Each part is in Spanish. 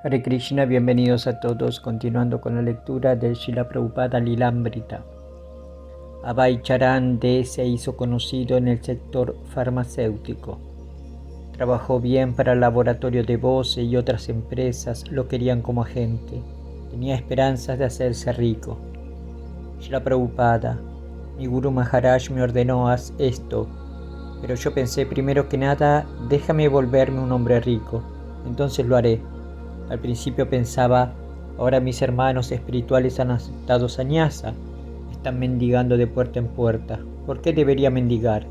Hare Krishna, bienvenidos a todos, continuando con la lectura del Srila Prabhupada Lilamrita. Abhay Charan D se hizo conocido en el sector farmacéutico. Trabajó bien para el laboratorio de Bose y otras empresas lo querían como agente. Tenía esperanzas de hacerse rico. Srila Prabhupada, mi Guru Maharaj me ordenó haz esto, pero yo pensé primero que nada, déjame volverme un hombre rico, entonces lo haré. Al principio pensaba, ahora mis hermanos espirituales han aceptado sannyasa, están mendigando de puerta en puerta. ¿Por qué debería mendigar?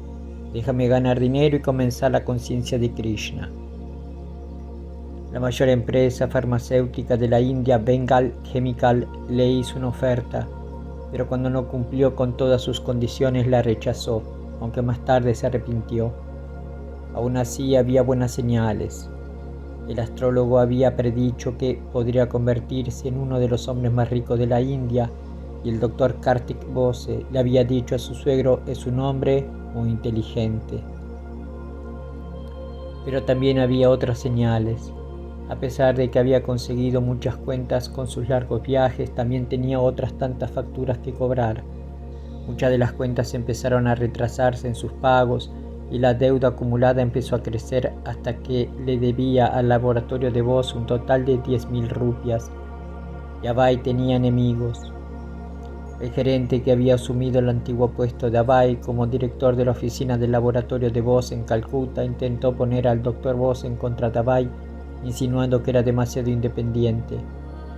Déjame ganar dinero y comenzar la conciencia de Krishna. La mayor empresa farmacéutica de la India, Bengal Chemical, le hizo una oferta, pero cuando no cumplió con todas sus condiciones la rechazó, aunque más tarde se arrepintió. Aún así había buenas señales. El astrólogo había predicho que podría convertirse en uno de los hombres más ricos de la India, y el doctor Kartik Bose le había dicho a su suegro es un hombre muy inteligente. Pero también había otras señales. A pesar de que había conseguido muchas cuentas con sus largos viajes, también tenía otras tantas facturas que cobrar. Muchas de las cuentas empezaron a retrasarse en sus pagos, y la deuda acumulada empezó a crecer hasta que le debía al laboratorio de Bose un total de 10,000 rupias. Y Abhay tenía enemigos. El gerente que había asumido el antiguo puesto de Abhay como director de la oficina del laboratorio de Bose en Calcuta intentó poner al Dr. Bose en contra de Abhay, insinuando que era demasiado independiente.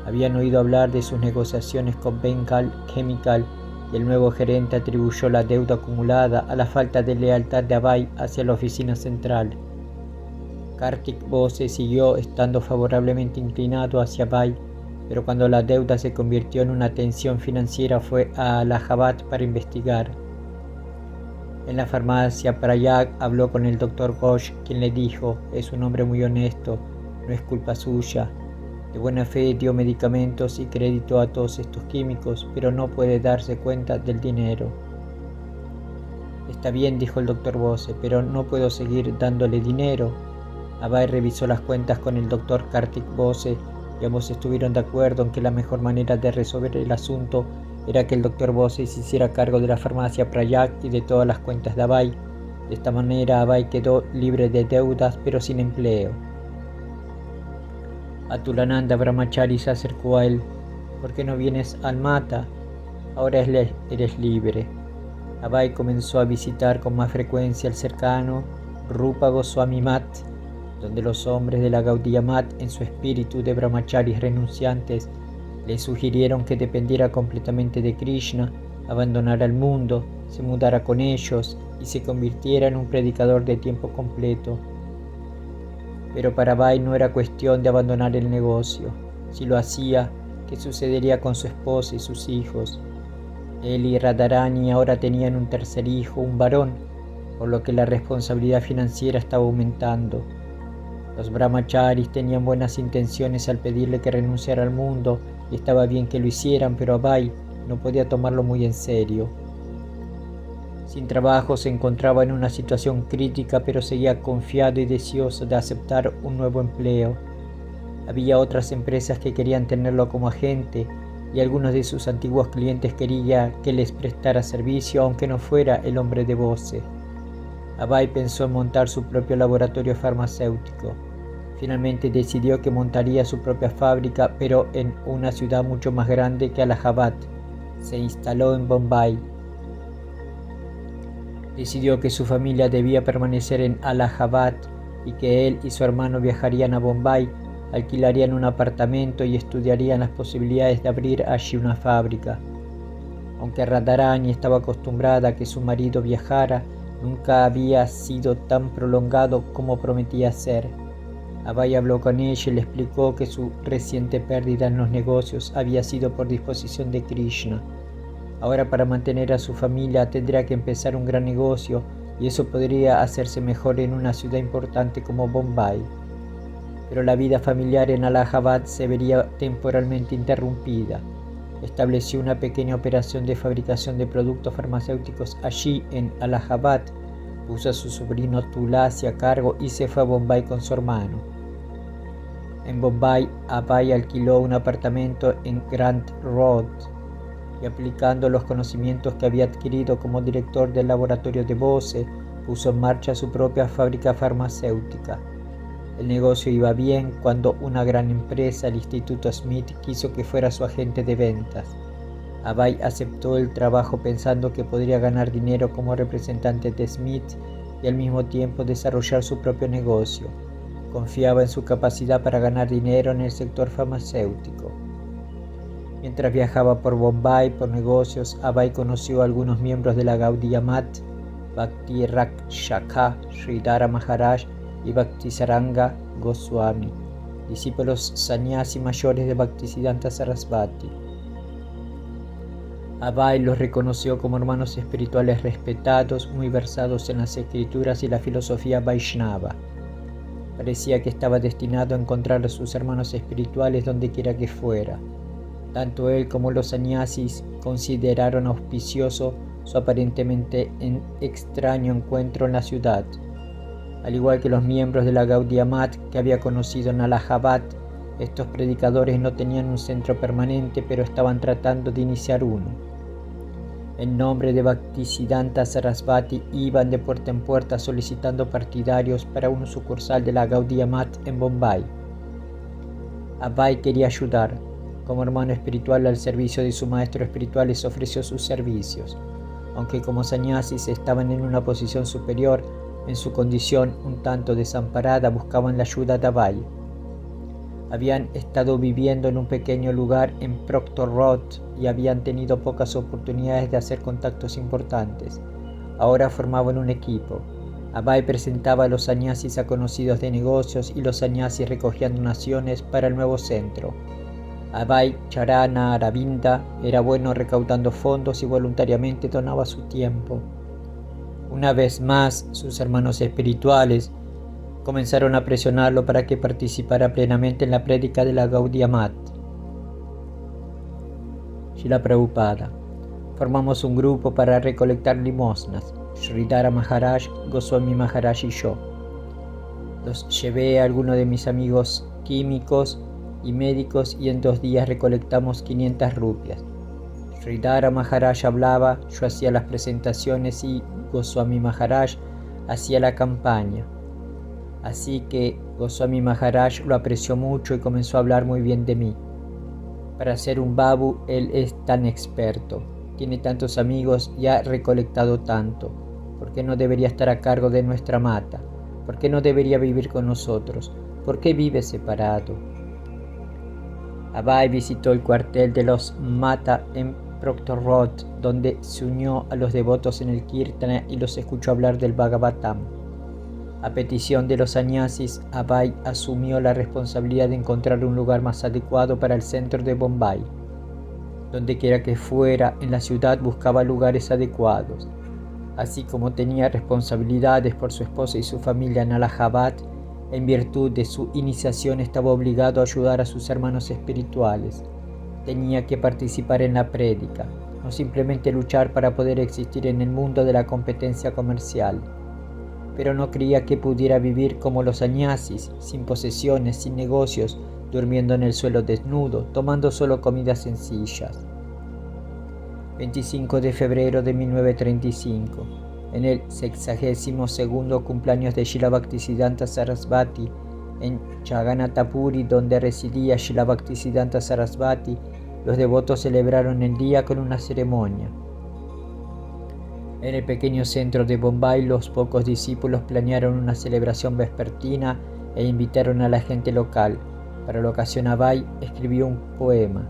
Habían oído hablar de sus negociaciones con Bengal Chemical, y el nuevo gerente atribuyó la deuda acumulada a la falta de lealtad de Abhay hacia la oficina central. Kartik Bose siguió estando favorablemente inclinado hacia Abhay, pero cuando la deuda se convirtió en una tensión financiera fue a Allahabad para investigar. En la farmacia Prayag habló con el Dr. Ghosh, quien le dijo, es un hombre muy honesto, no es culpa suya. De buena fe dio medicamentos y crédito a todos estos químicos, pero no puede darse cuenta del dinero. Está bien, dijo el Dr. Bose, pero no puedo seguir dándole dinero. Abhay revisó las cuentas con el Dr. Kartik Bose y ambos estuvieron de acuerdo en que la mejor manera de resolver el asunto era que el Dr. Bose se hiciera cargo de la farmacia Prayag y de todas las cuentas de Abhay. De esta manera Abhay quedó libre de deudas pero sin empleo. Atulananda Brahmachari se acercó a él. ¿Por qué no vienes al Mata? Ahora eres libre. Abhay comenzó a visitar con más frecuencia el cercano Rupa Goswami Mat, donde los hombres de la Gaudiya Mat, en su espíritu de brahmacharis renunciantes, le sugirieron que dependiera completamente de Krishna, abandonara el mundo, se mudara con ellos y se convirtiera en un predicador de tiempo completo. Pero para Abhay no era cuestión de abandonar el negocio. Si lo hacía, ¿qué sucedería con su esposa y sus hijos? Él y Radharani ahora tenían un tercer hijo, un varón, por lo que la responsabilidad financiera estaba aumentando. Los brahmacharis tenían buenas intenciones al pedirle que renunciara al mundo, y estaba bien que lo hicieran, pero Abhay no podía tomarlo muy en serio. Sin trabajo se encontraba en una situación crítica, pero seguía confiado y deseoso de aceptar un nuevo empleo. Había otras empresas que querían tenerlo como agente, y algunos de sus antiguos clientes querían que les prestara servicio aunque no fuera el hombre de Bose. Abhay pensó en montar su propio laboratorio farmacéutico. Finalmente decidió que montaría su propia fábrica, pero en una ciudad mucho más grande que Allahabad. Se instaló en Bombay. Decidió que su familia debía permanecer en Allahabad y que él y su hermano viajarían a Bombay, alquilarían un apartamento y estudiarían las posibilidades de abrir allí una fábrica. Aunque Radharani estaba acostumbrada a que su marido viajara, nunca había sido tan prolongado como prometía ser. Abhay habló con ella y le explicó que su reciente pérdida en los negocios había sido por disposición de Krishna. Ahora para mantener a su familia tendría que empezar un gran negocio y eso podría hacerse mejor en una ciudad importante como Bombay. Pero la vida familiar en Allahabad se vería temporalmente interrumpida. Estableció una pequeña operación de fabricación de productos farmacéuticos allí en Allahabad, puso a su sobrino Tulasi a cargo y se fue a Bombay con su hermano. En Bombay, Abhay alquiló un apartamento en Grant Road y, aplicando los conocimientos que había adquirido como director del laboratorio de Bose, puso en marcha su propia fábrica farmacéutica. El negocio iba bien cuando una gran empresa, el Instituto Smith, quiso que fuera su agente de ventas. Abhay aceptó el trabajo pensando que podría ganar dinero como representante de Smith y al mismo tiempo desarrollar su propio negocio. Confiaba en su capacidad para ganar dinero en el sector farmacéutico. Mientras viajaba por Bombay por negocios, Abhay conoció a algunos miembros de la Gaudiya Math, Bhakti Rakshaka Sridhara Maharaj y Bhaktisaranga Goswami, discípulos sannyasi mayores de Bhaktisiddhanta Sarasvati. Abhay los reconoció como hermanos espirituales respetados, muy versados en las escrituras y la filosofía Vaishnava. Parecía que estaba destinado a encontrar a sus hermanos espirituales donde quiera que fuera. Tanto él como los sannyasis consideraron auspicioso su aparentemente extraño encuentro en la ciudad. Al igual que los miembros de la Gaudiya Math que había conocido en Allahabad, estos predicadores no tenían un centro permanente, pero estaban tratando de iniciar uno. En nombre de Bhaktisiddhanta Sarasvati iban de puerta en puerta solicitando partidarios para una sucursal de la Gaudiya Math en Bombay. Abhay quería ayudar. Como hermano espiritual al servicio de su maestro espiritual les ofreció sus servicios. Aunque como sannyasis estaban en una posición superior, en su condición un tanto desamparada buscaban la ayuda de Abhay. Habían estado viviendo en un pequeño lugar en Proctor Road y habían tenido pocas oportunidades de hacer contactos importantes. Ahora formaban un equipo. Abhay presentaba a los sannyasis a conocidos de negocios y los sannyasis recogían donaciones para el nuevo centro. Abhay Charana Aravinda era bueno recaudando fondos y voluntariamente donaba su tiempo. Una vez más, sus hermanos espirituales comenzaron a presionarlo para que participara plenamente en la prédica de la Gaudiya Math. Srila Prabhupada: formamos un grupo para recolectar limosnas. Sridhara Maharaj, Goswami Maharaj y yo. Los llevé a algunos de mis amigos químicos y médicos y en 2 días recolectamos 500 rupias. Sridhara Maharaj hablaba, yo hacía las presentaciones y Goswami Maharaj hacía la campaña. Así que Goswami Maharaj lo apreció mucho y comenzó a hablar muy bien de mí. Para ser un babu, él es tan experto, tiene tantos amigos y ha recolectado tanto. ¿Por qué no debería estar a cargo de nuestra mata? ¿Por qué no debería vivir con nosotros? ¿Por qué vive separado? Abhay visitó el cuartel de los Mata en Proctor Road, donde se unió a los devotos en el Kirtana y los escuchó hablar del Bhagavatam. A petición de los sannyasis, Abhay asumió la responsabilidad de encontrar un lugar más adecuado para el centro de Bombay. Donde quiera que fuera en la ciudad buscaba lugares adecuados. Así como tenía responsabilidades por su esposa y su familia en Allahabad, en virtud de su iniciación estaba obligado a ayudar a sus hermanos espirituales. Tenía que participar en la prédica, no simplemente luchar para poder existir en el mundo de la competencia comercial. Pero no creía que pudiera vivir como los sannyasis, sin posesiones, sin negocios, durmiendo en el suelo desnudo, tomando solo comidas sencillas. 25 de febrero de 1935, en el 62º cumpleaños de Srila Bhaktisiddhanta Sarasvati, en Jagannath Puri, donde residía Srila Bhaktisiddhanta Sarasvati, los devotos celebraron el día con una ceremonia. En el pequeño centro de Bombay, los pocos discípulos planearon una celebración vespertina e invitaron a la gente local. Para la ocasión, Abhay escribió un poema.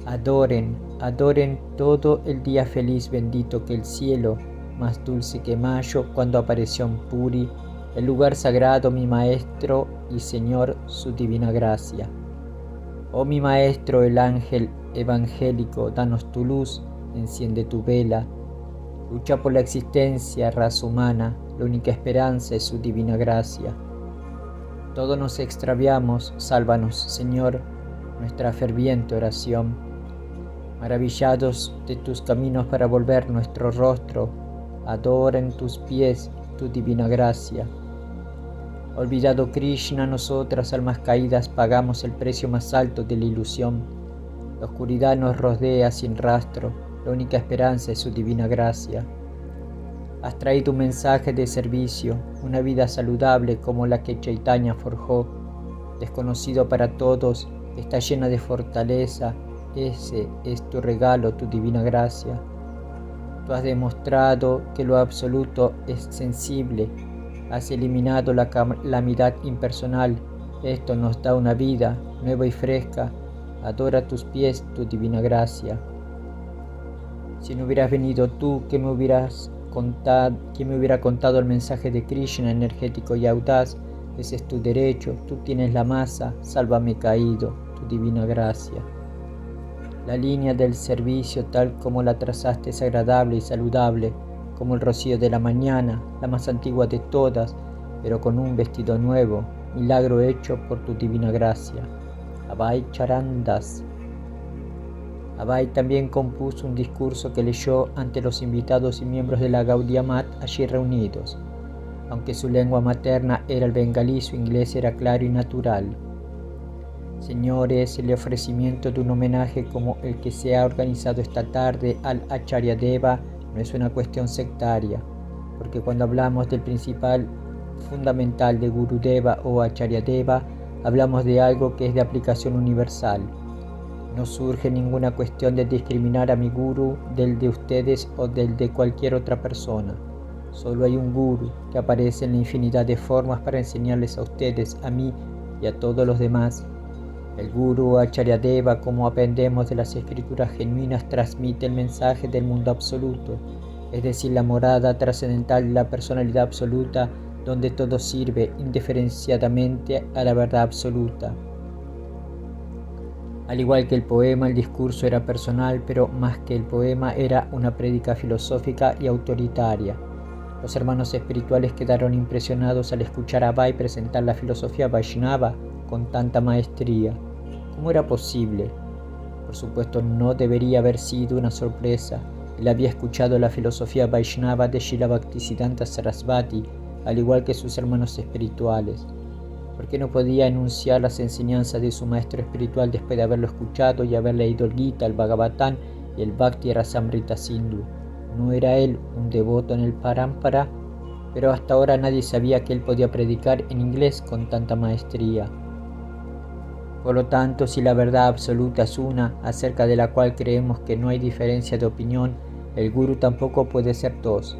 Adoren, adoren todo el día feliz bendito que el cielo, más dulce que mayo, cuando apareció en Puri, el lugar sagrado, mi Maestro y Señor, su divina gracia. Oh mi Maestro, el ángel evangélico, danos tu luz, enciende tu vela. Lucha por la existencia, raza humana, la única esperanza es su divina gracia. Todos nos extraviamos, sálvanos, Señor, nuestra ferviente oración. Maravillados de tus caminos para volver nuestro rostro, adora en tus pies tu divina gracia. Olvidado Krishna, nosotras, almas caídas, pagamos el precio más alto de la ilusión. La oscuridad nos rodea sin rastro, la única esperanza es su divina gracia. Has traído un mensaje de servicio, una vida saludable como la que Chaitanya forjó, desconocido para todos, está llena de fortaleza. Ese es tu regalo, tu divina gracia. Tú has demostrado que lo absoluto es sensible. Has eliminado la calamidad impersonal. Esto nos da una vida nueva y fresca. Adora a tus pies tu divina gracia. Si no hubieras venido tú, ¿quién me hubiera contado el mensaje de Krishna energético y audaz? Ese es tu derecho, tú tienes la masa, sálvame caído, tu divina gracia. La línea del servicio tal como la trazaste es agradable y saludable, como el rocío de la mañana, la más antigua de todas, pero con un vestido nuevo, milagro hecho por tu divina gracia. Abhay Charandas. Abhay también compuso un discurso que leyó ante los invitados y miembros de la Gaudiya Math allí reunidos. Aunque su lengua materna era el bengalí, su inglés era claro y natural. Señores, el ofrecimiento de un homenaje como el que se ha organizado esta tarde al Acharya Deva no es una cuestión sectaria, porque cuando hablamos del principal fundamental de Gurudeva o Acharya Deva, hablamos de algo que es de aplicación universal. No surge ninguna cuestión de discriminar a mi guru del de ustedes o del de cualquier otra persona. Solo hay un guru que aparece en la infinidad de formas para enseñarles a ustedes, a mí y a todos los demás. El guru Acharya Deva, como aprendemos de las escrituras genuinas, transmite el mensaje del mundo absoluto, es decir, la morada trascendental de la personalidad absoluta, donde todo sirve indiferenciadamente a la verdad absoluta. Al igual que el poema, el discurso era personal, pero más que el poema era una prédica filosófica y autoritaria. Los hermanos espirituales quedaron impresionados al escuchar a Abhay presentar la filosofía Vaishnava con tanta maestría. ¿Cómo era posible? Por supuesto, no debería haber sido una sorpresa. Él había escuchado la filosofía Vaishnava de Srila Bhaktisiddhanta Sarasvati, al igual que sus hermanos espirituales. ¿Por qué no podía enunciar las enseñanzas de su maestro espiritual después de haberlo escuchado y haber leído el Gita, el Bhagavatam y el Bhakti Rasamrita Sindhu? ¿No era él un devoto en el Parampara? Pero hasta ahora nadie sabía que él podía predicar en inglés con tanta maestría. Por lo tanto, si la verdad absoluta es una, acerca de la cual creemos que no hay diferencia de opinión, el Guru tampoco puede ser dos.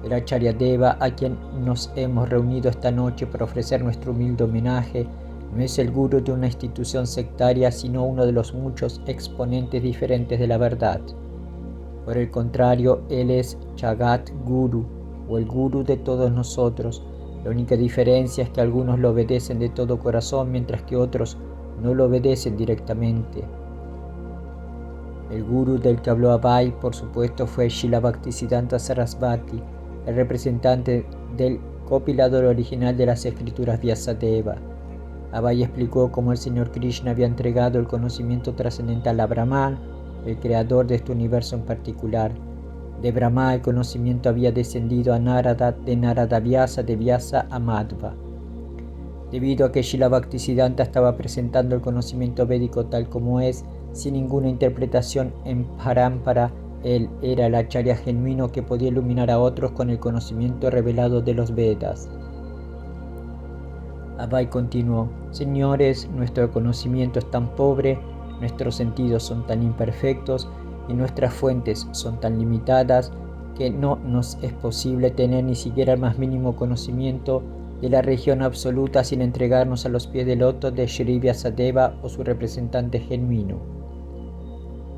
El Acharya Deva, a quien nos hemos reunido esta noche para ofrecer nuestro humilde homenaje, no es el Guru de una institución sectaria, sino uno de los muchos exponentes diferentes de la verdad. Por el contrario, él es Jagat Guru, o el Guru de todos nosotros. La única diferencia es que algunos lo obedecen de todo corazón, mientras que otros no lo obedecen directamente. El Guru del que habló Abhay, por supuesto, fue Srila Bhaktisiddhanta Sarasvati, el representante del compilador original de las escrituras Vyasadeva. Abhay explicó cómo el Señor Krishna había entregado el conocimiento trascendental a Brahma, el creador de este universo en particular. De Brahma el conocimiento había descendido a Narada, de Narada a Vyasa, de Vyasa a Madhva. Debido a que Srila Bhaktisiddhanta estaba presentando el conocimiento védico tal como es, sin ninguna interpretación en Parampara, él era el acharya genuino que podía iluminar a otros con el conocimiento revelado de los Vedas. Abhay continuó: Señores, nuestro conocimiento es tan pobre, nuestros sentidos son tan imperfectos y nuestras fuentes son tan limitadas que no nos es posible tener ni siquiera el más mínimo conocimiento de la región absoluta sin entregarnos a los pies del loto de Shri Vyasadeva o su representante genuino.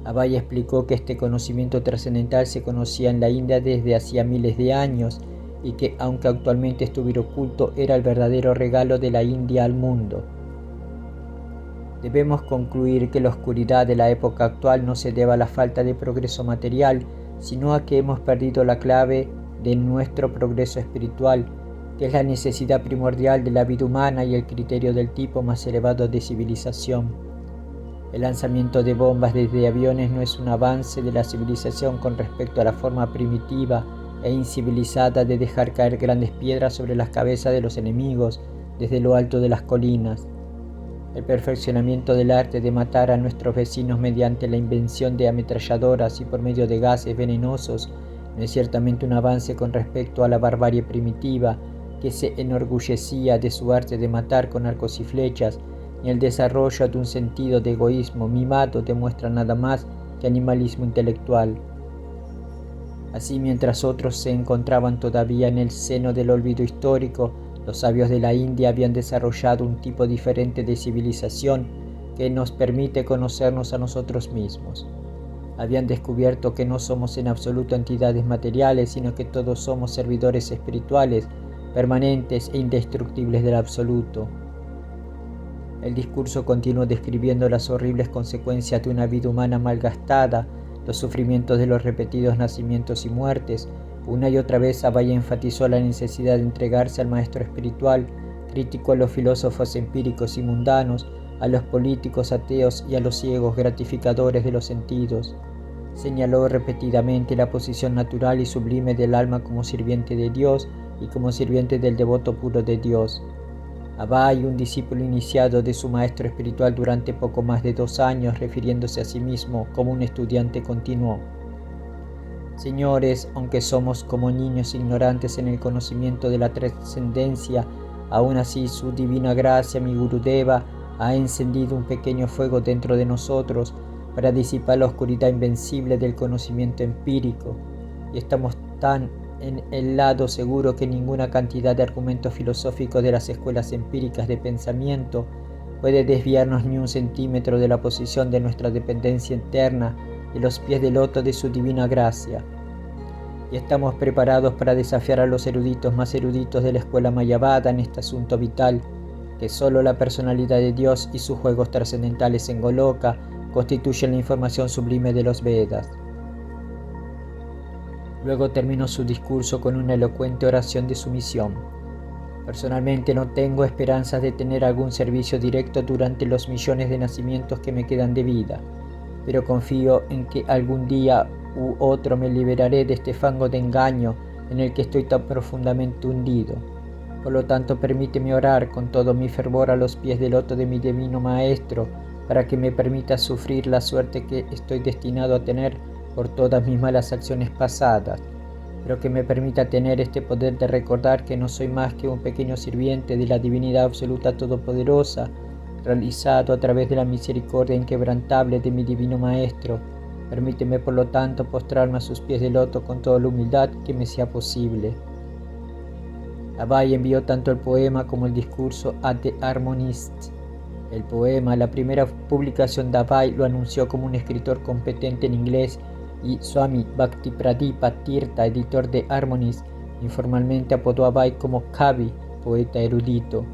Abhay explicó que este conocimiento trascendental se conocía en la India desde hacía miles de años y que, aunque actualmente estuviera oculto, era el verdadero regalo de la India al mundo. Debemos concluir que la oscuridad de la época actual no se debe a la falta de progreso material, sino a que hemos perdido la clave de nuestro progreso espiritual, que es la necesidad primordial de la vida humana y el criterio del tipo más elevado de civilización. El lanzamiento de bombas desde aviones no es un avance de la civilización con respecto a la forma primitiva e incivilizada de dejar caer grandes piedras sobre las cabezas de los enemigos, desde lo alto de las colinas. El perfeccionamiento del arte de matar a nuestros vecinos mediante la invención de ametralladoras y por medio de gases venenosos no es ciertamente un avance con respecto a la barbarie primitiva que se enorgullecía de su arte de matar con arcos y flechas, ni el desarrollo de un sentido de egoísmo mimado demuestra nada más que animalismo intelectual. Así, mientras otros se encontraban todavía en el seno del olvido histórico, los sabios de la India habían desarrollado un tipo diferente de civilización que nos permite conocernos a nosotros mismos. Habían descubierto que no somos en absoluto entidades materiales, sino que todos somos servidores espirituales, permanentes e indestructibles del absoluto. El discurso continuó describiendo las horribles consecuencias de una vida humana malgastada, los sufrimientos de los repetidos nacimientos y muertes. Una y otra vez Abhay enfatizó la necesidad de entregarse al maestro espiritual, criticó a los filósofos empíricos y mundanos, a los políticos ateos y a los ciegos gratificadores de los sentidos. Señaló repetidamente la posición natural y sublime del alma como sirviente de Dios y como sirviente del devoto puro de Dios. Abhay, un discípulo iniciado de su maestro espiritual durante poco más de 2 años, refiriéndose a sí mismo como un estudiante, continuó: Señores, aunque somos como niños ignorantes en el conocimiento de la trascendencia, aún así su divina gracia, mi Gurudeva, ha encendido un pequeño fuego dentro de nosotros para disipar la oscuridad invencible del conocimiento empírico, y estamos tan en el lado seguro que ninguna cantidad de argumentos filosóficos de las escuelas empíricas de pensamiento puede desviarnos ni un centímetro de la posición de nuestra dependencia eterna de los pies del loto de su divina gracia. Y estamos preparados para desafiar a los eruditos más eruditos de la escuela mayavada en este asunto vital, que solo la personalidad de Dios y sus juegos trascendentales en Goloka constituyen la información sublime de los Vedas. Luego terminó su discurso con una elocuente oración de sumisión. Personalmente no tengo esperanzas de tener algún servicio directo durante los millones de nacimientos que me quedan de vida, pero confío en que algún día u otro me liberaré de este fango de engaño en el que estoy tan profundamente hundido. Por lo tanto, permíteme orar con todo mi fervor a los pies del loto de mi divino Maestro, para que me permita sufrir la suerte que estoy destinado a tener por todas mis malas acciones pasadas, pero que me permita tener este poder de recordar que no soy más que un pequeño sirviente de la divinidad absoluta todopoderosa, realizado a través de la misericordia inquebrantable de mi divino Maestro. Permíteme, por lo tanto, postrarme a sus pies de loto con toda la humildad que me sea posible. Abhay envió tanto el poema como el discurso a The Harmonist. El poema, la primera publicación de Abhay, lo anunció como un escritor competente en inglés, y Swami Bhaktipradipa Tirtha, editor de Harmonist, informalmente apodó a Abhay como Kavi, poeta erudito.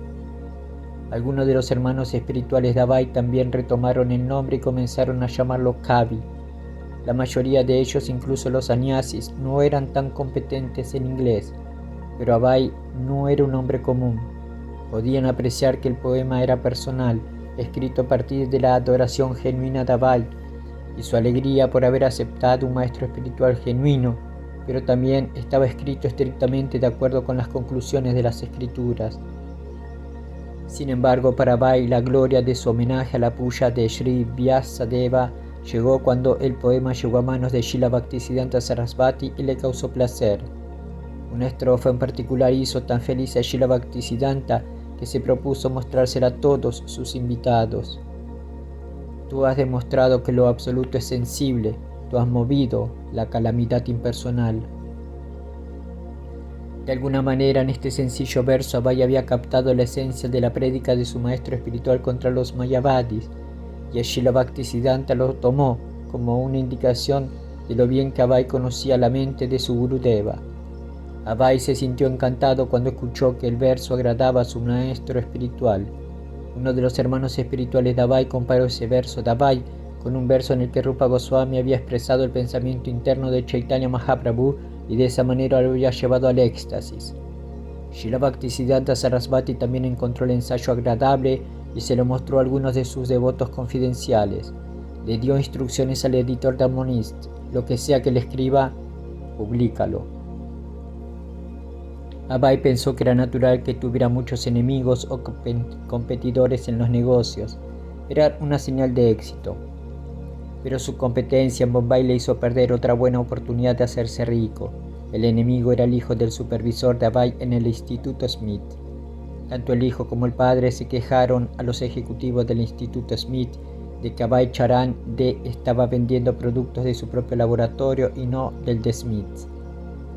Algunos de los hermanos espirituales de Abhay también retomaron el nombre y comenzaron a llamarlo Kavi. La mayoría de ellos, incluso los sannyasis, no eran tan competentes en inglés, pero Abhay no era un hombre común. Podían apreciar que el poema era personal, escrito a partir de la adoración genuina de Abhay y su alegría por haber aceptado un maestro espiritual genuino, pero también estaba escrito estrictamente de acuerdo con las conclusiones de las escrituras. Sin embargo, para Abhay, la gloria de su homenaje a la puya de Sri Vyasadeva llegó cuando el poema llegó a manos de Srila Bhaktisiddhanta Sarasvati y le causó placer. Una estrofa en particular hizo tan feliz a Srila Bhaktisiddhanta que se propuso mostrársela a todos sus invitados. Tú has demostrado que lo absoluto es sensible, tú has movido la calamidad impersonal. De alguna manera, en este sencillo verso, Abhay había captado la esencia de la prédica de su maestro espiritual contra los mayavadis, y Srila Bhaktisiddhanta lo tomó como una indicación de lo bien que Abhay conocía la mente de su Gurudeva. Abhay se sintió encantado cuando escuchó que el verso agradaba a su maestro espiritual. Uno de los hermanos espirituales de Abhay comparó ese verso de Abhay con un verso en el que Rupa Goswami había expresado el pensamiento interno de Chaitanya Mahaprabhu y de esa manera lo había llevado al éxtasis. Srila Bhaktisiddhanta Sarasvati también encontró el ensayo agradable y se lo mostró a algunos de sus devotos confidenciales. Le dio instrucciones al editor de Harmonist: lo que sea que le escriba, publícalo. Abai pensó que era natural que tuviera muchos enemigos o competidores en los negocios. Era una señal de éxito. Pero su competencia en Bombay le hizo perder otra buena oportunidad de hacerse rico. El enemigo era el hijo del supervisor de Abai en el Instituto Smith. Tanto el hijo como el padre se quejaron a los ejecutivos del Instituto Smith de que Abai Charan estaba vendiendo productos de su propio laboratorio y no del de Smith.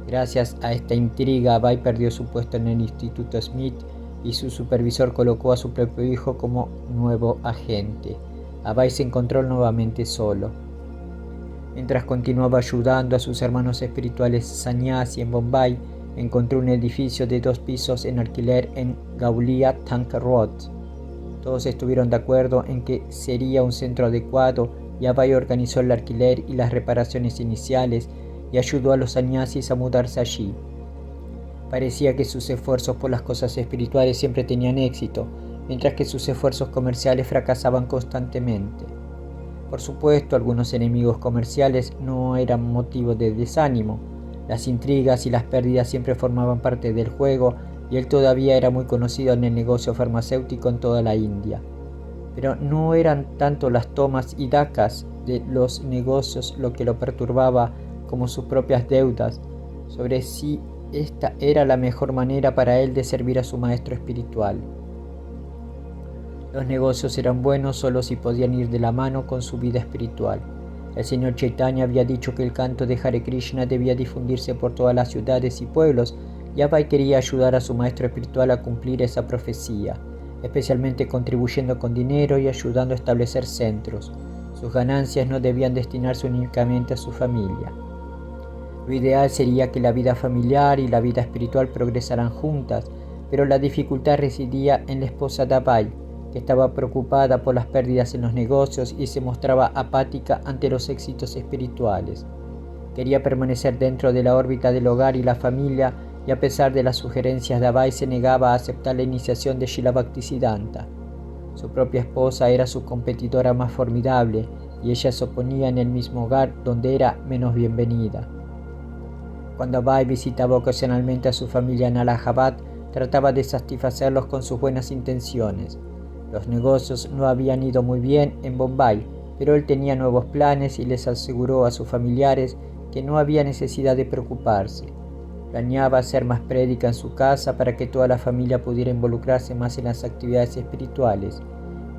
Gracias a esta intriga, Abai perdió su puesto en el Instituto Smith y su supervisor colocó a su propio hijo como nuevo agente. Abai se encontró nuevamente solo. Mientras continuaba ayudando a sus hermanos espirituales sannyasi en Bombay, encontró un edificio de 2 pisos en alquiler en Gaulia Tank Road. Todos estuvieron de acuerdo en que sería un centro adecuado y Abai organizó el alquiler y las reparaciones iniciales y ayudó a los sannyasis a mudarse allí. Parecía que sus esfuerzos por las cosas espirituales siempre tenían éxito, mientras que sus esfuerzos comerciales fracasaban constantemente. Por supuesto, algunos enemigos comerciales no eran motivo de desánimo. Las intrigas y las pérdidas siempre formaban parte del juego y él todavía era muy conocido en el negocio farmacéutico en toda la India. Pero no eran tanto las tomas y dacas de los negocios lo que lo perturbaba como sus propias deudas, sobre si esta era la mejor manera para él de servir a su maestro espiritual. Los negocios eran buenos solo si podían ir de la mano con su vida espiritual. El señor Chaitanya había dicho que el canto de Hare Krishna debía difundirse por todas las ciudades y pueblos, y Abai quería ayudar a su maestro espiritual a cumplir esa profecía, especialmente contribuyendo con dinero y ayudando a establecer centros. Sus ganancias no debían destinarse únicamente a su familia. Lo ideal sería que la vida familiar y la vida espiritual progresaran juntas, pero la dificultad residía en la esposa de Abai, que estaba preocupada por las pérdidas en los negocios y se mostraba apática ante los éxitos espirituales. Quería permanecer dentro de la órbita del hogar y la familia, y a pesar de las sugerencias de Abai se negaba a aceptar la iniciación de Srila Bhaktisiddhanta. Su propia esposa era su competidora más formidable, y ella se oponía en el mismo hogar donde era menos bienvenida. Cuando Abai visitaba ocasionalmente a su familia en Allahabad, trataba de satisfacerlos con sus buenas intenciones. Los negocios no habían ido muy bien en Bombay, pero él tenía nuevos planes y les aseguró a sus familiares que no había necesidad de preocuparse. Planeaba hacer más prédica en su casa para que toda la familia pudiera involucrarse más en las actividades espirituales.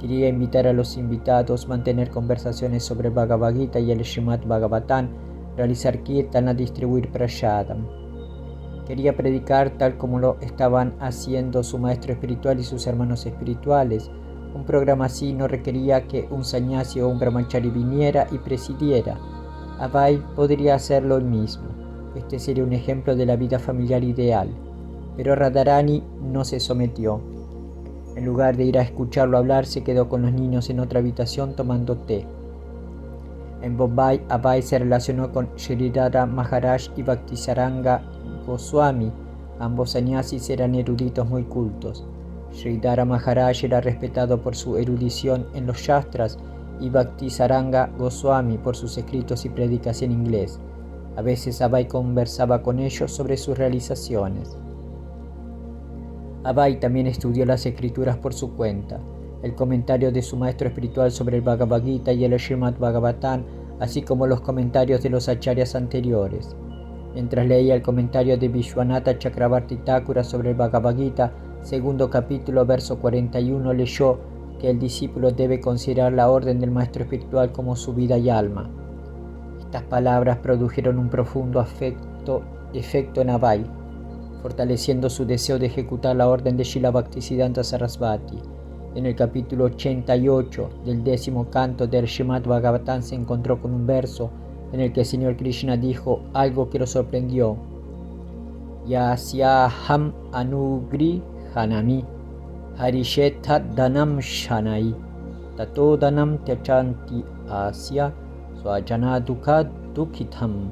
Quería invitar a los invitados, mantener conversaciones sobre el Bhagavad Gita y el Srimad Bhagavatam, realizar kirtana, distribuir prashadam. Quería predicar tal como lo estaban haciendo su maestro espiritual y sus hermanos espirituales. Un programa así no requería que un sannyasi o un brahmachari viniera y presidiera. Abai podría hacerlo él mismo. Este sería un ejemplo de la vida familiar ideal. Pero Radharani no se sometió. En lugar de ir a escucharlo hablar, se quedó con los niños en otra habitación tomando té. En Bombay, Abai se relacionó con Sridhara Maharaj y Bhaktisaranga Goswami. Ambos sannyasis eran eruditos muy cultos. Sridhara Maharaj era respetado por su erudición en los Shastras y Bhaktisaranga Goswami por sus escritos y prédicas en inglés. A veces Abai conversaba con ellos sobre sus realizaciones. Abai también estudió las escrituras por su cuenta, el comentario de su maestro espiritual sobre el Bhagavad Gita y el Srimad Bhagavatam, así como los comentarios de los acharyas anteriores. Mientras leía el comentario de Vishwanatha Chakravarti Thakura sobre el Bhagavad Gita, segundo capítulo, verso 41, leyó que el discípulo debe considerar la orden del maestro espiritual como su vida y alma. Estas palabras produjeron un profundo efecto en Abai, fortaleciendo su deseo de ejecutar la orden de Srila Bhaktisiddhanta Sarasvati. En el capítulo 88 del 10º canto del Srimad Bhagavatam se encontró con un verso en el que el Señor Krishna dijo algo que lo sorprendió. Yasyaham anugrihanami harishetha danam shanai tato danam tyachanti asya swajana dukha dukhitham.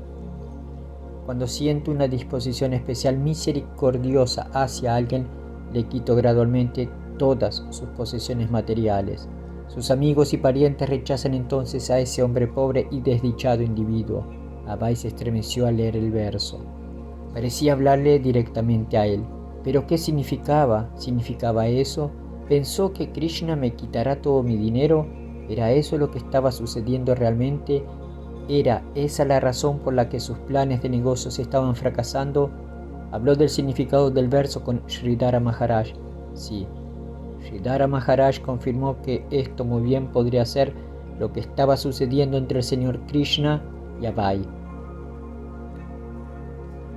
Cuando siento una disposición especial misericordiosa hacia alguien, le quito gradualmente todas sus posesiones materiales. Sus amigos y parientes rechazan entonces a ese hombre pobre y desdichado individuo. Abai se estremeció al leer el verso. Parecía hablarle directamente a él. ¿Pero qué significaba? ¿Significaba eso? ¿Pensó que Krishna me quitará todo mi dinero? ¿Era eso lo que estaba sucediendo realmente? ¿Era esa la razón por la que sus planes de negocios estaban fracasando? Habló del significado del verso con Sridhara Maharaj. Sí, Sridhara Maharaj confirmó que esto muy bien podría ser lo que estaba sucediendo entre el señor Krishna y Abai.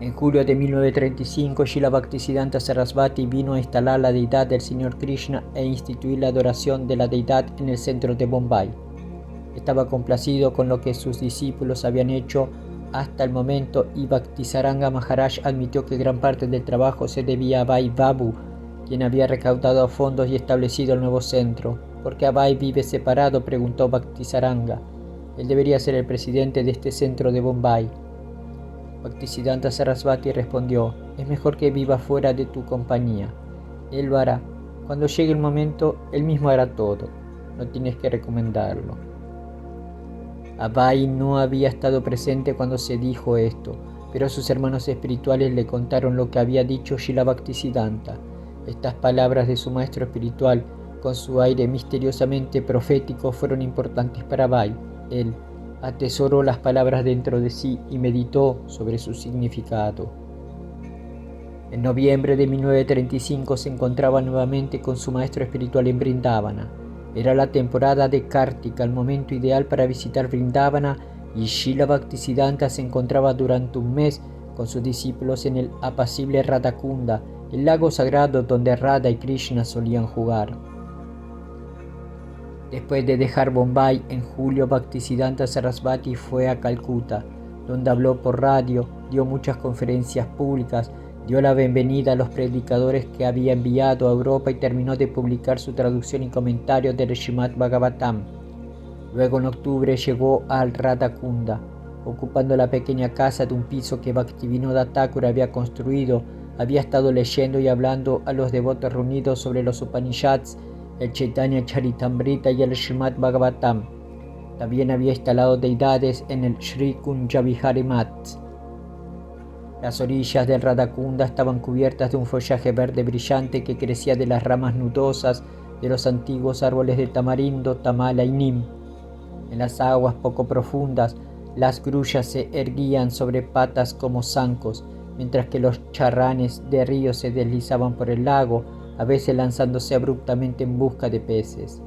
En julio de 1935, Srila Bhaktisiddhanta Sarasvati vino a instalar la deidad del señor Krishna e instituir la adoración de la deidad en el centro de Bombay. Estaba complacido con lo que sus discípulos habían hecho hasta el momento y Bhaktisaranga Maharaj admitió que gran parte del trabajo se debía a Abai Babu, quien había recaudado fondos y establecido el nuevo centro. ¿Por qué Abai vive separado?, preguntó Bhaktisaranga. Él debería ser el presidente de este centro de Bombay. Bhaktisiddhanta Sarasvati respondió: es mejor que viva fuera de tu compañía. Él lo hará. Cuando llegue el momento, él mismo hará todo. No tienes que recomendarlo. Abai no había estado presente cuando se dijo esto, pero sus hermanos espirituales le contaron lo que había dicho Srila Bhaktisiddhanta. Estas palabras de su maestro espiritual, con su aire misteriosamente profético, fueron importantes para Abai. Él atesoró las palabras dentro de sí y meditó sobre su significado. En noviembre de 1935 se encontraba nuevamente con su maestro espiritual en Vrindavana. Era la temporada de Kartika, el momento ideal para visitar Vrindavana, y Srila Bhaktisiddhanta se encontraba durante un mes con sus discípulos en el apacible Radhakunda, el lago sagrado donde Radha y Krishna solían jugar. Después de dejar Bombay, en julio Bhaktisiddhanta Sarasvati fue a Calcuta, donde habló por radio, dio muchas conferencias públicas, dio la bienvenida a los predicadores que había enviado a Europa y terminó de publicar su traducción y comentario del Srimad Bhagavatam. Luego en octubre llegó al Radhakunda, ocupando la pequeña casa de un piso que Bhaktivinoda Thakur había construido. Había estado leyendo y hablando a los devotos reunidos sobre los Upanishads, el Chaitanya Charitamrita y el Srimad Bhagavatam. También había instalado deidades en el Sri Kunja Vihari Mat. Las orillas del Radhakunda estaban cubiertas de un follaje verde brillante que crecía de las ramas nudosas de los antiguos árboles de tamarindo, tamala y nim. En las aguas poco profundas, las grullas se erguían sobre patas como zancos, mientras que los charranes de río se deslizaban por el lago, a veces lanzándose abruptamente en busca de peces.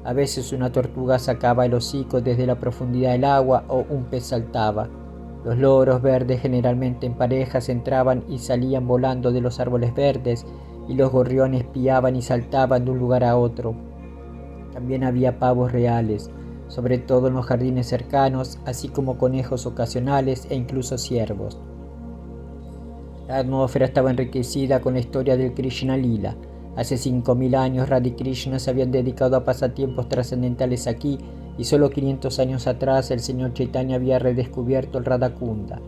A veces una tortuga sacaba el hocico desde la profundidad del agua o un pez saltaba. Los loros verdes, generalmente en parejas, entraban y salían volando de los árboles verdes, y los gorriones piaban y saltaban de un lugar a otro. También había pavos reales, sobre todo en los jardines cercanos, así como conejos ocasionales e incluso ciervos. La atmósfera estaba enriquecida con la historia del Krishna Lila. Hace 5000 años Radha y Krishna se habían dedicado a pasatiempos trascendentales aquí, y solo 500 años atrás el señor Chaitanya había redescubierto el Radhakunda.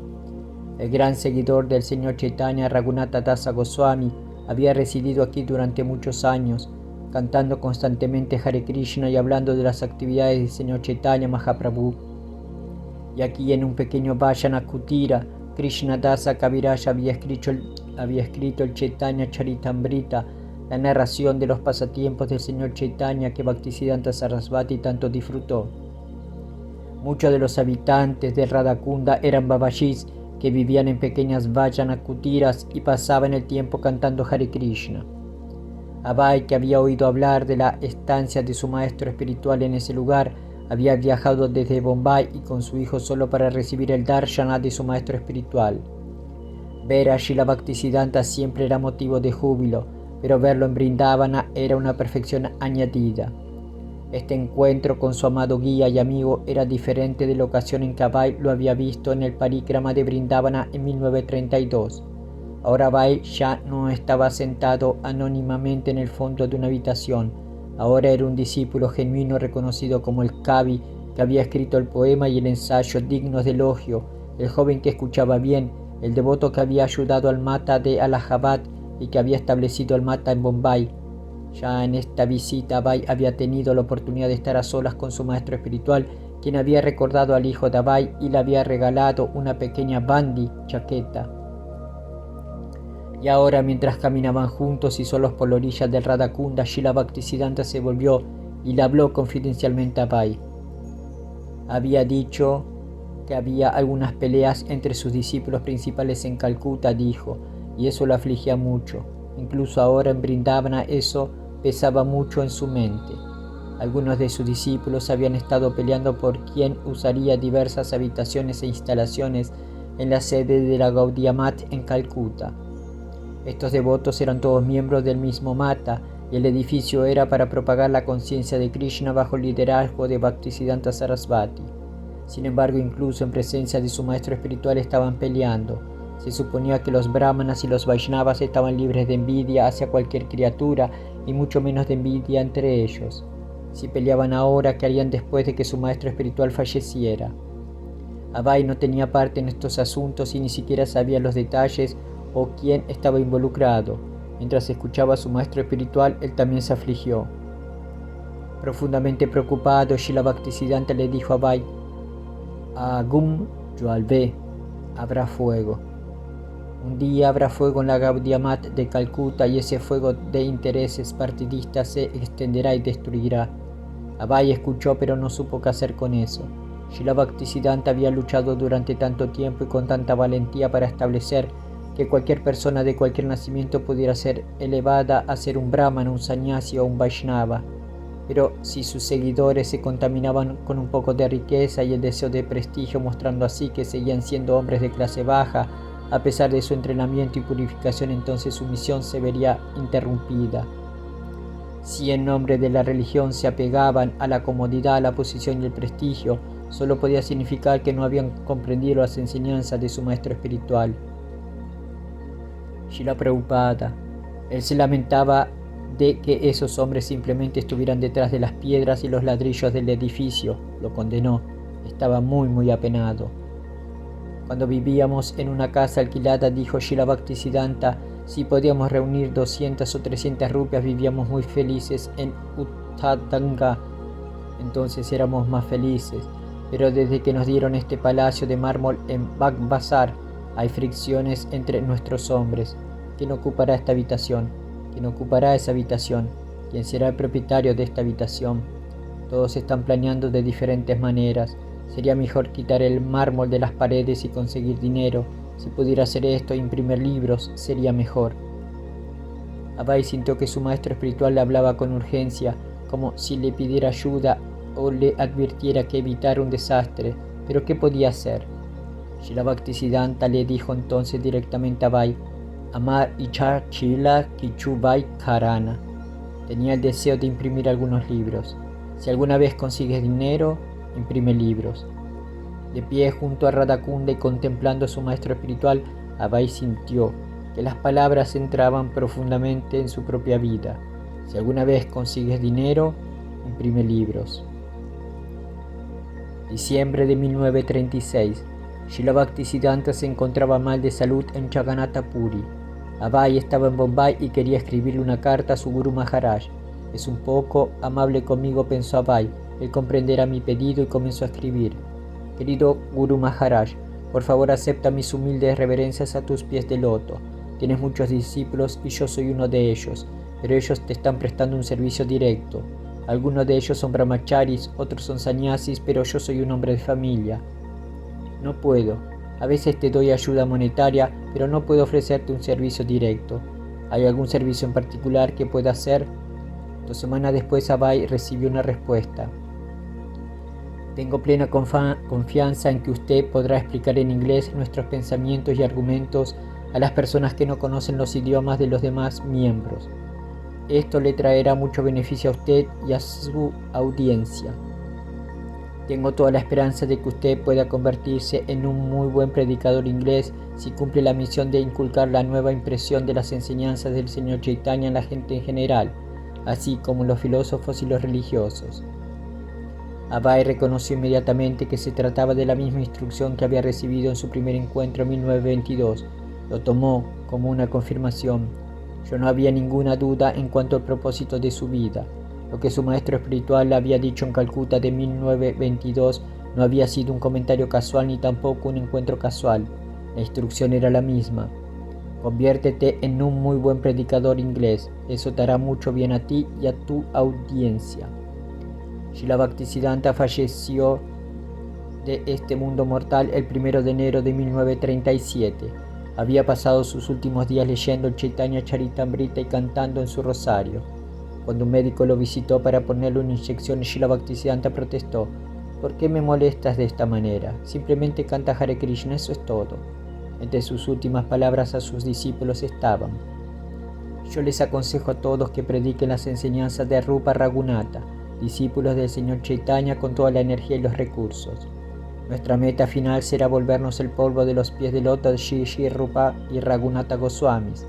El gran seguidor del señor Chaitanya, Raghunatha Dasa Goswami, había residido aquí durante muchos años, cantando constantemente Hare Krishna y hablando de las actividades del señor Chaitanya Mahaprabhu. Y aquí, en un pequeño Vajana Kutira, Krishna Dasa Kaviraj había escrito el Chaitanya Charitamrita, la narración de los pasatiempos del señor Chaitanya que Bhaktisiddhanta Sarasvati tanto disfrutó. Muchos de los habitantes de Radhakunda eran babajis que vivían en pequeñas Vajana Kutiras y pasaban el tiempo cantando Hare Krishna. Abai, que había oído hablar de la estancia de su maestro espiritual en ese lugar, había viajado desde Bombay y con su hijo solo para recibir el darshana de su maestro espiritual. Ver a Srila Bhaktisiddhanta siempre era motivo de júbilo, pero verlo en Vrindavana era una perfección añadida. Este encuentro con su amado guía y amigo era diferente de la ocasión en que Abai lo había visto en el parikrama de Vrindavana en 1932. Ahora Abai ya no estaba sentado anónimamente en el fondo de una habitación. Ahora era un discípulo genuino reconocido como el Kavi, que había escrito el poema y el ensayo dignos de elogio, el joven que escuchaba bien, el devoto que había ayudado al Mata de Allahabad y que había establecido el Mata en Bombay. Ya en esta visita Abai había tenido la oportunidad de estar a solas con su maestro espiritual, quien había recordado al hijo de Abai y le había regalado una pequeña bandi chaqueta. Y ahora, mientras caminaban juntos y solos por la orilla del Radhakunda, Srila Bhaktisiddhanta se volvió y le habló confidencialmente a Bhai. Había dicho que había algunas peleas entre sus discípulos principales en Calcuta, dijo, y eso lo afligía mucho. Incluso ahora en Vrindavana eso pesaba mucho en su mente. Algunos de sus discípulos habían estado peleando por quién usaría diversas habitaciones e instalaciones en la sede de la Gaudiya Math en Calcuta. Estos devotos eran todos miembros del mismo Mata y el edificio era para propagar la conciencia de Krishna bajo el liderazgo de Bhaktisiddhanta Sarasvati. Sin embargo, incluso en presencia de su maestro espiritual estaban peleando. Se suponía que los brahmanas y los vaishnavas estaban libres de envidia hacia cualquier criatura y mucho menos de envidia entre ellos. Si peleaban ahora, ¿qué harían después de que su maestro espiritual falleciera? Bhai no tenía parte en estos asuntos y ni siquiera sabía los detalles o quién estaba involucrado. Mientras escuchaba a su maestro espiritual, él también se afligió. Profundamente preocupado, Srila Bhaktisiddhanta le dijo a Bhai: Agum Jualve, habrá fuego. Un día habrá fuego en la Gaudiya Math de Calcuta y ese fuego de intereses partidistas se extenderá y destruirá. Bhai escuchó pero no supo qué hacer con eso. Srila Bhaktisiddhanta había luchado durante tanto tiempo y con tanta valentía para establecer que cualquier persona de cualquier nacimiento pudiera ser elevada a ser un brahmana, un sannyasi o un vaishnava. Pero si sus seguidores se contaminaban con un poco de riqueza y el deseo de prestigio, mostrando así que seguían siendo hombres de clase baja, a pesar de su entrenamiento y purificación, entonces su misión se vería interrumpida. Si en nombre de la religión se apegaban a la comodidad, a la posición y el prestigio, solo podía significar que no habían comprendido las enseñanzas de su maestro espiritual. Srila Prabhupada. Él se lamentaba de que esos hombres simplemente estuvieran detrás de las piedras y los ladrillos del edificio. Lo condenó. Estaba muy apenado. Cuando vivíamos en una casa alquilada, dijo Srila Bhaktisiddhanta, si podíamos reunir 200 o 300 rupias, vivíamos muy felices en Uttadanga. Entonces éramos más felices. Pero desde que nos dieron este palacio de mármol en Bagbazar, hay fricciones entre nuestros hombres. ¿Quién ocupará esta habitación? ¿Quién ocupará esa habitación? ¿Quién será el propietario de esta habitación? Todos están planeando de diferentes maneras. Sería mejor quitar el mármol de las paredes y conseguir dinero. Si pudiera hacer esto e imprimir libros, sería mejor. Bhai sintió que su maestro espiritual le hablaba con urgencia, como si le pidiera ayuda o le advirtiera que evitara un desastre. ¿Pero qué podía hacer? Srila Bhaktisiddhanta le dijo entonces directamente a Bhai: Amar Ichar Chila Kichu Bhai Karana. Tenía el deseo de imprimir algunos libros. Si alguna vez consigues dinero, imprime libros. De pie junto a Radhakunda y contemplando a su maestro espiritual, Bhai sintió que las palabras entraban profundamente en su propia vida. Si alguna vez consigues dinero, imprime libros. Diciembre de 1936. Srila Bhaktisiddhanta se encontraba mal de salud en Jagannath Puri. Bhai estaba en Bombay y quería escribirle una carta a su Guru Maharaj. Es un poco amable conmigo, pensó Bhai. Él comprenderá mi pedido y comenzó a escribir. Querido Guru Maharaj, por favor acepta mis humildes reverencias a tus pies de loto. Tienes muchos discípulos y yo soy uno de ellos, pero ellos te están prestando un servicio directo. Algunos de ellos son brahmacharis, otros son sannyasis, pero yo soy un hombre de familia. No puedo. A veces te doy ayuda monetaria, pero no puedo ofrecerte un servicio directo. ¿Hay algún servicio en particular que pueda hacer? 2 semanas después, Bhai recibió una respuesta. Tengo plena confianza en que usted podrá explicar en inglés nuestros pensamientos y argumentos a las personas que no conocen los idiomas de los demás miembros. Esto le traerá mucho beneficio a usted y a su audiencia. Tengo toda la esperanza de que usted pueda convertirse en un muy buen predicador inglés si cumple la misión de inculcar la nueva impresión de las enseñanzas del Señor Chaitanya en la gente en general, así como los filósofos y los religiosos. Bhai reconoció inmediatamente que se trataba de la misma instrucción que había recibido en su primer encuentro en 1922. Lo tomó como una confirmación. Ya no había ninguna duda en cuanto al propósito de su vida. Lo que su maestro espiritual le había dicho en Calcuta de 1922 no había sido un comentario casual ni tampoco un encuentro casual. La instrucción era la misma. Conviértete en un muy buen predicador inglés, eso te hará mucho bien a ti y a tu audiencia. Srila Bhaktisiddhanta falleció de este mundo mortal el 1 de enero de 1937. Había pasado sus últimos días leyendo el Chaitanya Charitamrita y cantando en su rosario. Cuando un médico lo visitó para ponerle una inyección, Srila Bhaktisiddhanta protestó: ¿por qué me molestas de esta manera? Simplemente canta Hare Krishna, eso es todo. Entre sus últimas palabras a sus discípulos estaban: yo les aconsejo a todos que prediquen las enseñanzas de Rupa Raghunatha, discípulos del Señor Chaitanya, con toda la energía y los recursos. Nuestra meta final será volvernos el polvo de los pies de loto de Shri Rupa y Raghunatha Goswamis.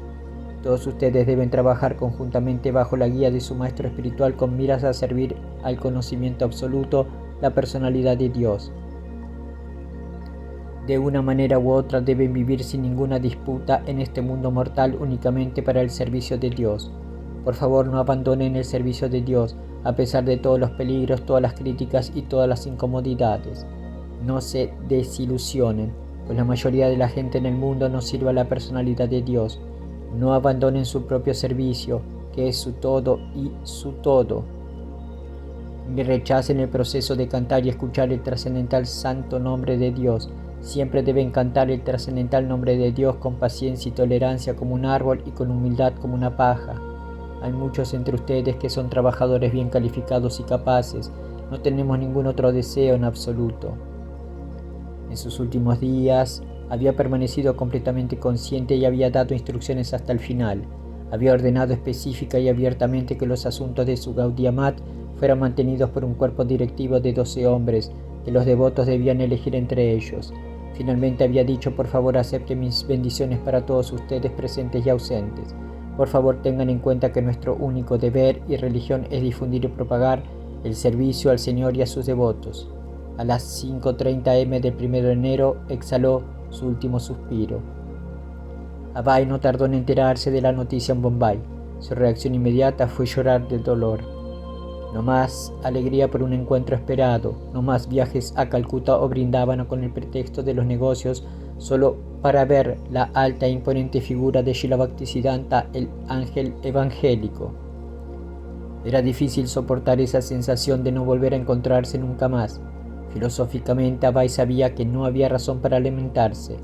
Todos ustedes deben trabajar conjuntamente bajo la guía de su maestro espiritual con miras a servir al conocimiento absoluto, la personalidad de Dios. De una manera u otra deben vivir sin ninguna disputa en este mundo mortal únicamente para el servicio de Dios. Por favor, no abandonen el servicio de Dios a pesar de todos los peligros, todas las críticas y todas las incomodidades. No se desilusionen, pues la mayoría de la gente en el mundo no sirve a la personalidad de Dios. No abandonen su propio servicio, que es su todo y su todo. Ni rechacen el proceso de cantar y escuchar el trascendental santo nombre de Dios. Siempre deben cantar el trascendental nombre de Dios con paciencia y tolerancia como un árbol y con humildad como una paja. Hay muchos entre ustedes que son trabajadores bien calificados y capaces. No tenemos ningún otro deseo en absoluto. En sus últimos días había permanecido completamente consciente y había dado instrucciones hasta el final. Había ordenado específica y abiertamente que los asuntos de su Gaudiya Math fueran mantenidos por un cuerpo directivo de 12 hombres, que los devotos debían elegir entre ellos. Finalmente había dicho: por favor, acepten mis bendiciones para todos ustedes presentes y ausentes. Por favor, tengan en cuenta que nuestro único deber y religión es difundir y propagar el servicio al Señor y a sus devotos. A las 5:30 am del 1 de enero exhaló su último suspiro. Abai no tardó en enterarse de la noticia en Bombay. Su reacción inmediata fue llorar de dolor. No más alegría por un encuentro esperado, no más viajes a Calcuta o Brindábano con el pretexto de los negocios, solo para ver la alta e imponente figura de Srila Bhaktisiddhanta, el ángel evangélico. Era difícil soportar esa sensación de no volver a encontrarse nunca más. Filosóficamente, Abai sabía que no había razón para lamentarse.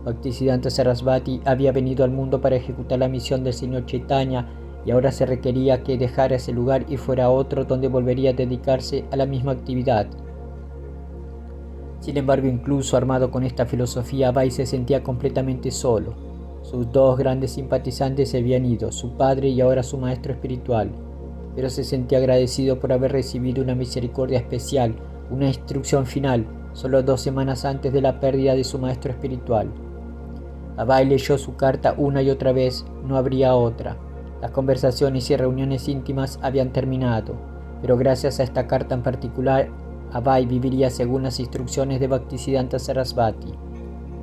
Bhaktisiddhanta Sarasvati había venido al mundo para ejecutar la misión del Señor Chaitanya, y ahora se requería que dejara ese lugar y fuera a otro donde volvería a dedicarse a la misma actividad. Sin embargo, incluso armado con esta filosofía, Abai se sentía completamente solo. Sus dos grandes simpatizantes se habían ido, su padre y ahora su maestro espiritual, pero se sentía agradecido por haber recibido una misericordia especial, una instrucción final, solo 2 semanas antes de la pérdida de su maestro espiritual. Abai leyó su carta una y otra vez, no habría otra. Las conversaciones y reuniones íntimas habían terminado, pero gracias a esta carta en particular, Abai viviría según las instrucciones de Bhaktisiddhanta Sarasvati.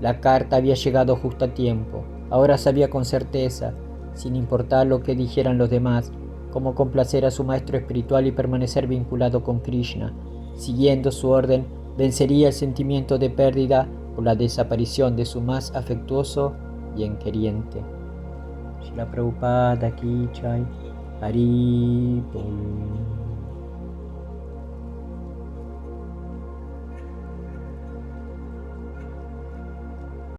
La carta había llegado justo a tiempo. Ahora sabía con certeza, sin importar lo que dijeran los demás, cómo complacer a su maestro espiritual y permanecer vinculado con Krishna. Siguiendo su orden, vencería el sentimiento de pérdida por la desaparición de su más afectuoso bienqueriente. Srila Prabhupada Ki Jai. Hari Bol.